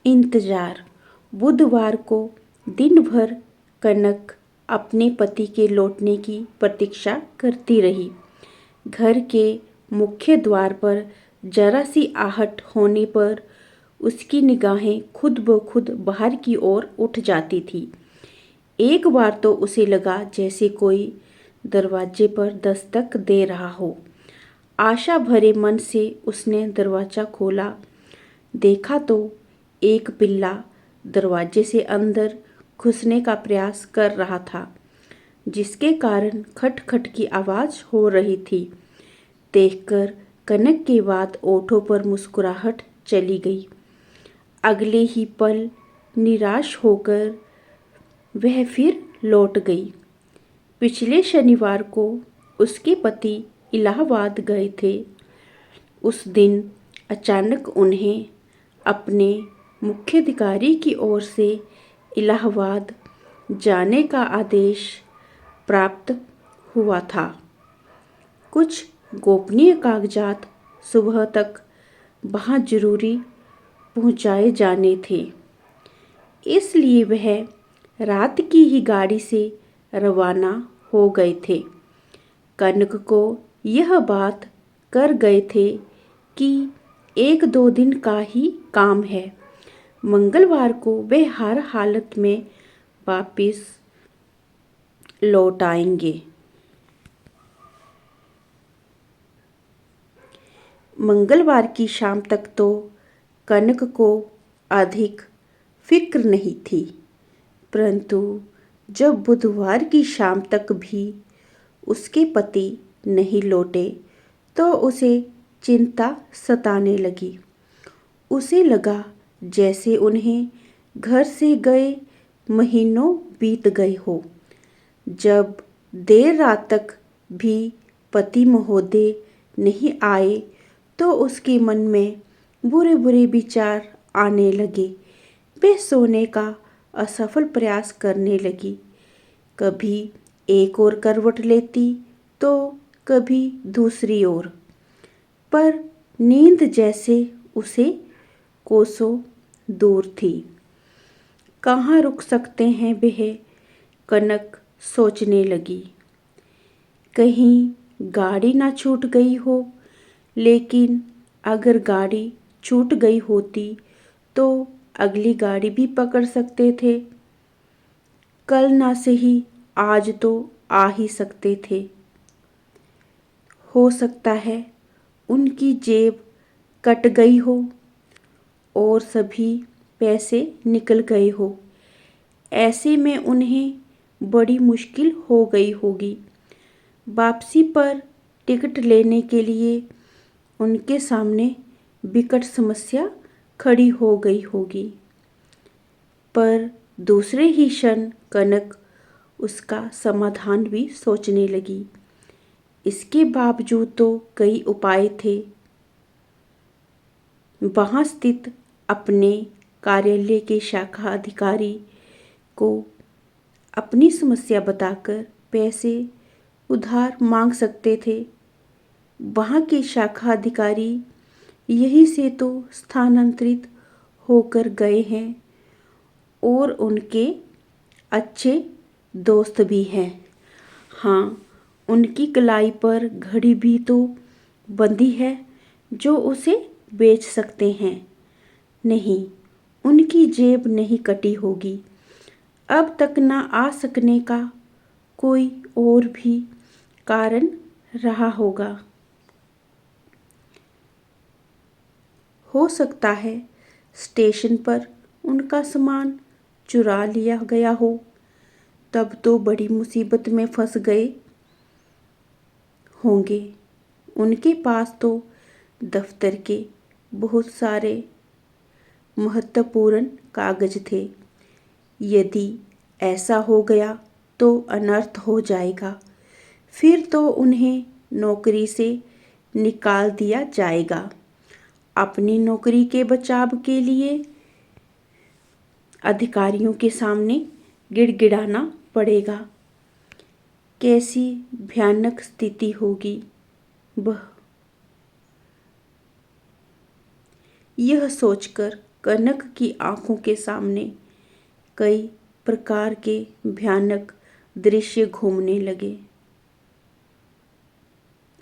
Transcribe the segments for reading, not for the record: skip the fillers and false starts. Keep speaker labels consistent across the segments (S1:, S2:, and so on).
S1: इंतजार। बुधवार को दिन भर कनक अपने पति के लौटने की प्रतीक्षा करती रही। घर के मुख्य द्वार पर जरा सी आहट होने पर उसकी निगाहें खुद ब खुद बाहर की ओर उठ जाती थी। एक बार तो उसे लगा जैसे कोई दरवाजे पर दस्तक दे रहा हो। आशा भरे मन से उसने दरवाजा खोला। देखा तो एक पिल्ला दरवाजे से अंदर घुसने का प्रयास कर रहा था, जिसके कारण खटखट की आवाज हो रही थी। देखकर कनक के बाद ओठों पर मुस्कुराहट चली गई। अगले ही पल निराश होकर वह फिर लौट गई। पिछले शनिवार को उसके पति इलाहाबाद गए थे। उस दिन अचानक उन्हें अपने मुख्याधिकारी की ओर से इलाहाबाद जाने का आदेश प्राप्त हुआ था। कुछ गोपनीय कागजात सुबह तक वहाँ जरूरी पहुँचाए जाने थे, इसलिए वह रात की ही गाड़ी से रवाना हो गए थे। कनक को यह बात कर गए थे कि 1-2 दिन का ही काम है। मंगलवार को वे हर हालत में वापस लौट आएंगे। मंगलवार की शाम तक तो कनक को अधिक फिक्र नहीं थी, परंतु जब बुधवार की शाम तक भी उसके पति नहीं लौटे तो उसे चिंता सताने लगी। उसे लगा जैसे उन्हें घर से गए महीनों बीत गए हो। जब देर रात तक भी पति महोदय नहीं आए तो उसके मन में बुरे बुरे विचार आने लगे। वह सोने का असफल प्रयास करने लगी। कभी एक और करवट लेती तो कभी दूसरी ओर, पर नींद जैसे उसे कोसों दूर थी। कहाँ रुक सकते हैं वह, कनक सोचने लगी। कहीं गाड़ी ना छूट गई हो, लेकिन अगर गाड़ी छूट गई होती तो अगली गाड़ी भी पकड़ सकते थे। कल ना सही आज तो आ ही सकते थे। हो सकता है उनकी जेब कट गई हो और सभी पैसे निकल गए हो। ऐसे में उन्हें बड़ी मुश्किल हो गई होगी। वापसी पर टिकट लेने के लिए उनके सामने विकट समस्या खड़ी हो गई होगी। पर दूसरे ही क्षण कनक उसका समाधान भी सोचने लगी। इसके बावजूद तो कई उपाय थे। वहाँ स्थित अपने कार्यालय के शाखा अधिकारी को अपनी समस्या बताकर पैसे उधार मांग सकते थे। वहाँ के शाखा अधिकारी यहीं से तो स्थानांतरित होकर गए हैं और उनके अच्छे दोस्त भी हैं। हाँ, उनकी कलाई पर घड़ी भी तो बंधी है जो उसे बेच सकते हैं। नहीं, उनकी जेब नहीं कटी होगी। अब तक ना आ सकने का कोई और भी कारण रहा होगा। हो सकता है स्टेशन पर उनका सामान चुरा लिया गया हो। तब तो बड़ी मुसीबत में फंस गए होंगे। उनके पास तो दफ्तर के बहुत सारे महत्वपूर्ण कागज थे। यदि ऐसा हो गया तो अनर्थ हो जाएगा। फिर तो उन्हें नौकरी से निकाल दिया जाएगा। अपनी नौकरी के बचाव के लिए अधिकारियों के सामने गिड़गिड़ाना पड़ेगा। कैसी भयानक स्थिति होगी वह। यह सोचकर कनक की आंखों के सामने कई प्रकार के भयानक दृश्य घूमने लगे।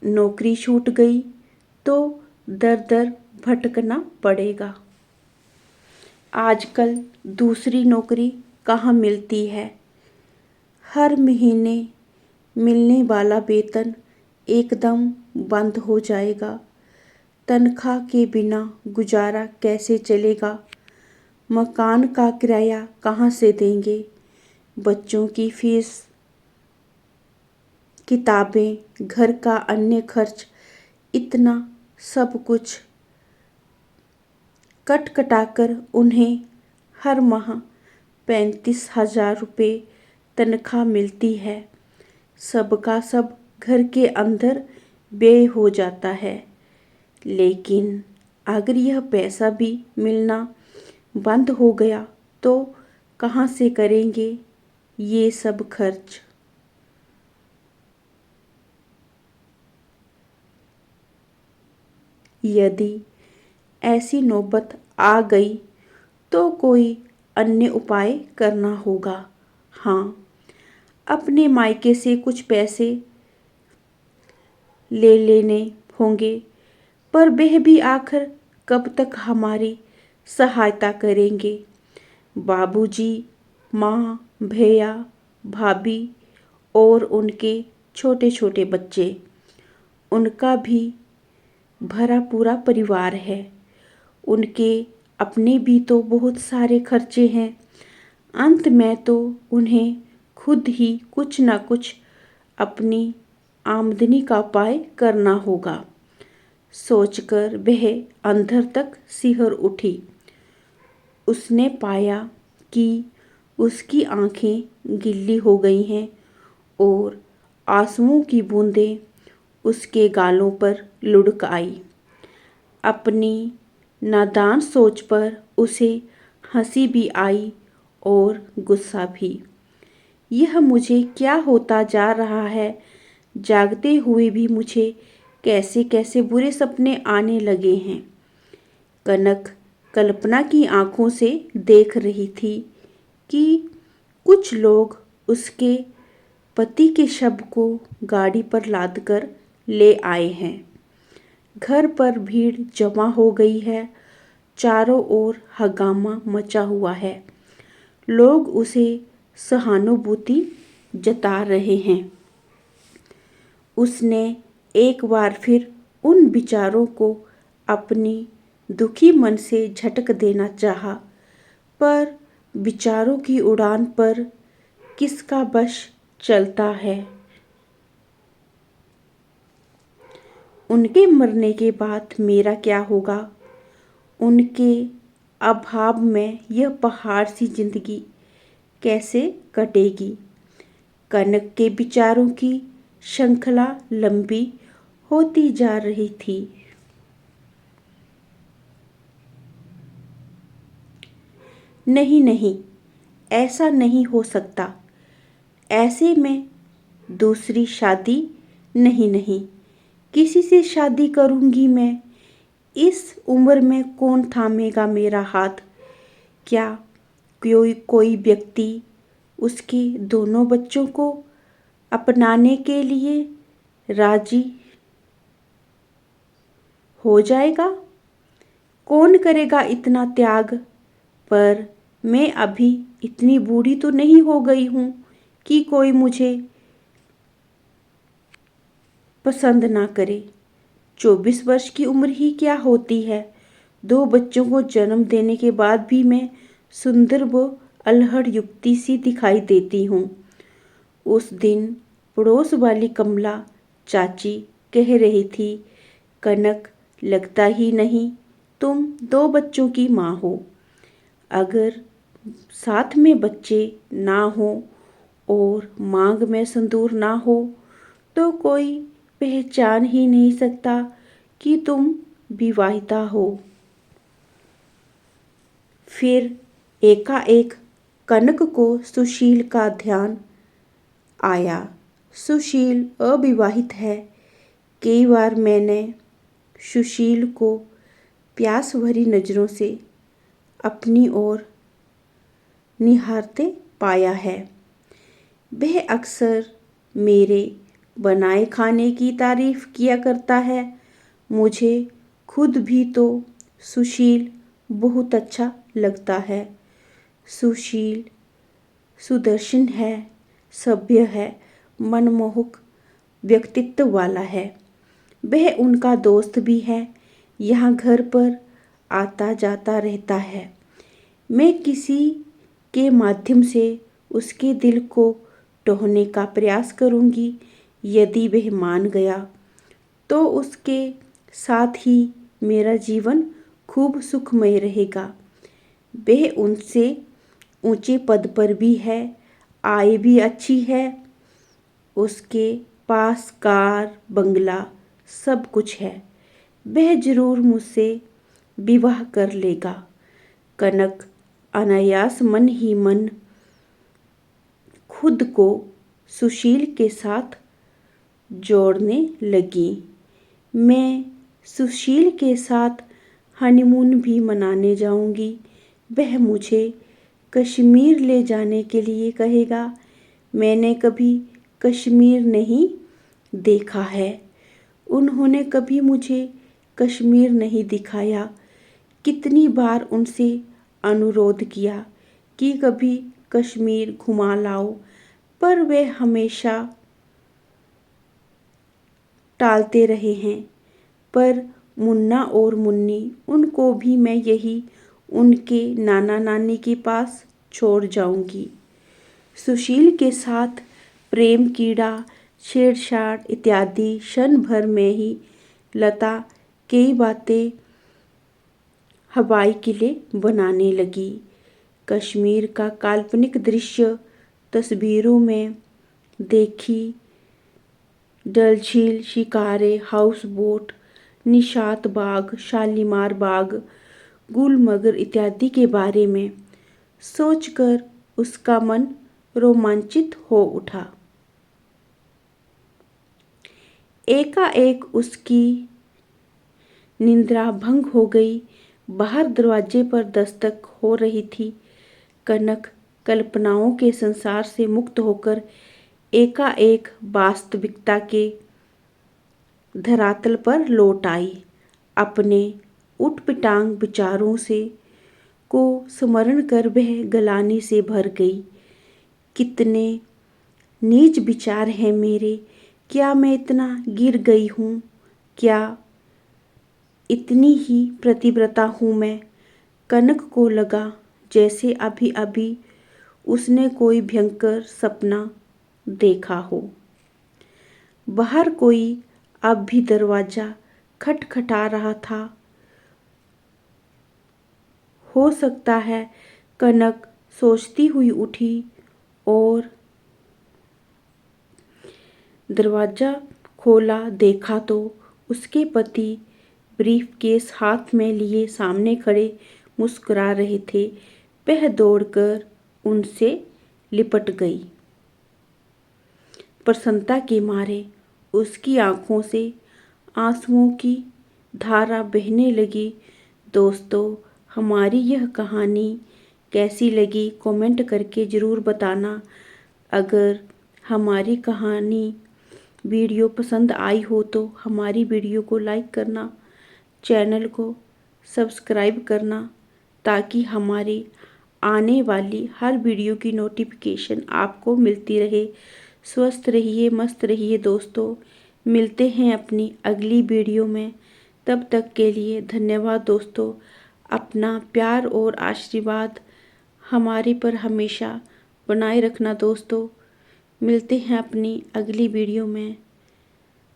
S1: नौकरी छूट गई तो दर दर भटकना पड़ेगा। आजकल दूसरी नौकरी कहाँ मिलती है। हर महीने मिलने वाला वेतन एकदम बंद हो जाएगा। तनख्वाह के बिना गुजारा कैसे चलेगा। मकान का किराया कहाँ से देंगे। बच्चों की फीस, किताबें, घर का अन्य खर्च, इतना सब कुछ कट कटाकर उन्हें हर माह 35,000 रुपये तनख्वाह मिलती है। सबका सब घर के अंदर व्यय हो जाता है। लेकिन अगर यह पैसा भी मिलना बंद हो गया तो कहाँ से करेंगे ये सब खर्च। यदि ऐसी नौबत आ गई तो कोई अन्य उपाय करना होगा। हाँ, अपने मायके से कुछ पैसे ले लेने होंगे, पर वह भी आखिर कब तक हमारी सहायता करेंगे। बाबूजी, माँ, भैया, भाभी और उनके छोटे छोटे बच्चे, उनका भी भरा पूरा परिवार है। उनके अपने भी तो बहुत सारे खर्चे हैं। अंत में तो उन्हें खुद ही कुछ न कुछ अपनी आमदनी का उपाय करना होगा। सोचकर वह अंदर तक सिहर उठी। उसने पाया कि उसकी आंखें गीली हो गई हैं और आंसुओं की बूंदें उसके गालों पर लुढ़क आई। अपनी नादान सोच पर उसे हंसी भी आई और गुस्सा भी। यह मुझे क्या होता जा रहा है। जागते हुए भी मुझे कैसे कैसे बुरे सपने आने लगे हैं। कनक कल्पना की आंखों से देख रही थी कि कुछ लोग उसके पति के शव को गाड़ी पर लादकर ले आए हैं। घर पर भीड़ जमा हो गई है। चारों ओर हंगामा मचा हुआ है। लोग उसे सहानुभूति जता रहे हैं। उसने एक बार फिर उन विचारों को अपनी दुखी मन से झटक देना चाहा, पर विचारों की उड़ान पर किसका बश चलता है। उनके मरने के बाद मेरा क्या होगा। उनके अभाव में यह पहाड़ सी जिंदगी कैसे कटेगी। कनक के विचारों की श्रृंखला लंबी होती जा रही थी। नहीं नहीं, ऐसा नहीं हो सकता। ऐसे में दूसरी शादी नहीं नहीं, किसी से शादी करूंगी मैं। इस उम्र में कौन थामेगा मेरा हाथ। क्या कोई व्यक्ति उसके दोनों बच्चों को अपनाने के लिए राजी हो जाएगा। कौन करेगा इतना त्याग। पर मैं अभी इतनी बूढ़ी तो नहीं हो गई हूँ कि कोई मुझे पसंद ना करे। 24 वर्ष की उम्र ही क्या होती है। 2 बच्चों को जन्म देने के बाद भी मैं सुंदर व अल्हड़ युवती सी दिखाई देती हूँ। उस दिन पड़ोस वाली कमला चाची कह रही थी, कनक, लगता ही नहीं तुम 2 बच्चों की माँ हो। अगर साथ में बच्चे ना हो और मांग में सिंदूर ना हो तो कोई पहचान ही नहीं सकता कि तुम विवाहिता हो। फिर एकाएक कनक को सुशील का ध्यान आया। सुशील अविवाहित है। कई बार मैंने सुशील को प्यास भरी नज़रों से अपनी ओर निहारते पाया है। वह अक्सर मेरे बनाए खाने की तारीफ किया करता है। मुझे खुद भी तो सुशील बहुत अच्छा लगता है। सुशील सुदर्शन है, सभ्य है, मनमोहक व्यक्तित्व वाला है। वह उनका दोस्त भी है, यहाँ घर पर आता जाता रहता है। मैं किसी के माध्यम से उसके दिल को टोहने का प्रयास करूंगी। यदि वह मान गया तो उसके साथ ही मेरा जीवन खूब सुखमय रहेगा। वह उनसे ऊंचे पद पर भी है, आय भी अच्छी है। उसके पास कार, बंगला सब कुछ है। वह जरूर मुझसे विवाह कर लेगा। कनक अनायास मन ही मन खुद को सुशील के साथ जोड़ने लगी। मैं सुशील के साथ हनीमून भी मनाने जाऊंगी। वह मुझे कश्मीर ले जाने के लिए कहेगा। मैंने कभी कश्मीर नहीं देखा है। उन्होंने कभी मुझे कश्मीर नहीं दिखाया। कितनी बार उनसे अनुरोध किया कि कभी कश्मीर घुमा लाओ, पर वे हमेशा टालते रहे हैं। पर मुन्ना और मुन्नी, उनको भी मैं यही उनके नाना नानी के पास छोड़ जाऊंगी। सुशील के साथ प्रेम कीड़ा, छेड़छाड़ इत्यादि क्षण भर में ही लता कई बातें हवाई किले बनाने लगी। कश्मीर का काल्पनिक दृश्य तस्वीरों में देखी डल झील, शिकारे, हाउस बोट, निशात बाग, शालीमार बाग, गुलमर्ग इत्यादि के बारे में सोचकर उसका मन रोमांचित हो उठा। एकाएक उसकी निद्रा भंग हो गई। बाहर दरवाजे पर दस्तक हो रही थी। कनक कल्पनाओं के संसार से मुक्त होकर एकाएक वास्तविकता के धरातल पर लौट आई। अपने उटपटांग विचारों से को स्मरण कर वह गलानी से भर गई। कितने नीच विचार हैं मेरे। क्या मैं इतना गिर गई हूँ? क्या इतनी ही प्रतिव्रता हूँ मैं? कनक को लगा जैसे अभी अभी उसने कोई भयंकर सपना देखा हो। बाहर कोई अब भी दरवाजा खटखटा रहा था। हो सकता है, कनक सोचती हुई उठी और दरवाजा खोला। देखा तो उसके पति ब्रीफकेस हाथ में लिए सामने खड़े मुस्कुरा रहे थे। वह दौड़कर उनसे लिपट गई। प्रसन्नता के मारे उसकी आंखों से आंसुओं की धारा बहने लगी। दोस्तों, हमारी यह कहानी कैसी लगी कमेंट करके ज़रूर बताना। अगर हमारी कहानी वीडियो पसंद आई हो तो हमारी वीडियो को लाइक करना, चैनल को सब्सक्राइब करना, ताकि हमारी आने वाली हर वीडियो की नोटिफिकेशन आपको मिलती रहे। स्वस्थ रहिए, मस्त रहिए दोस्तों। मिलते हैं अपनी अगली वीडियो में। तब तक के लिए धन्यवाद दोस्तों। अपना प्यार और आशीर्वाद हमारे पर हमेशा बनाए रखना दोस्तों। मिलते हैं अपनी अगली वीडियो में।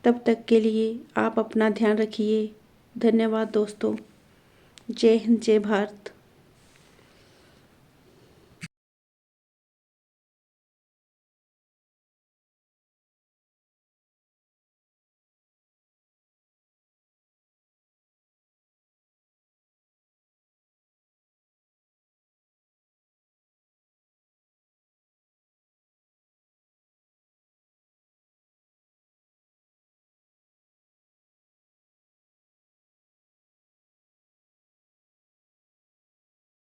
S1: तब तक के लिए आप अपना ध्यान रखिए। धन्यवाद दोस्तों। जय हिंद, जय भारत।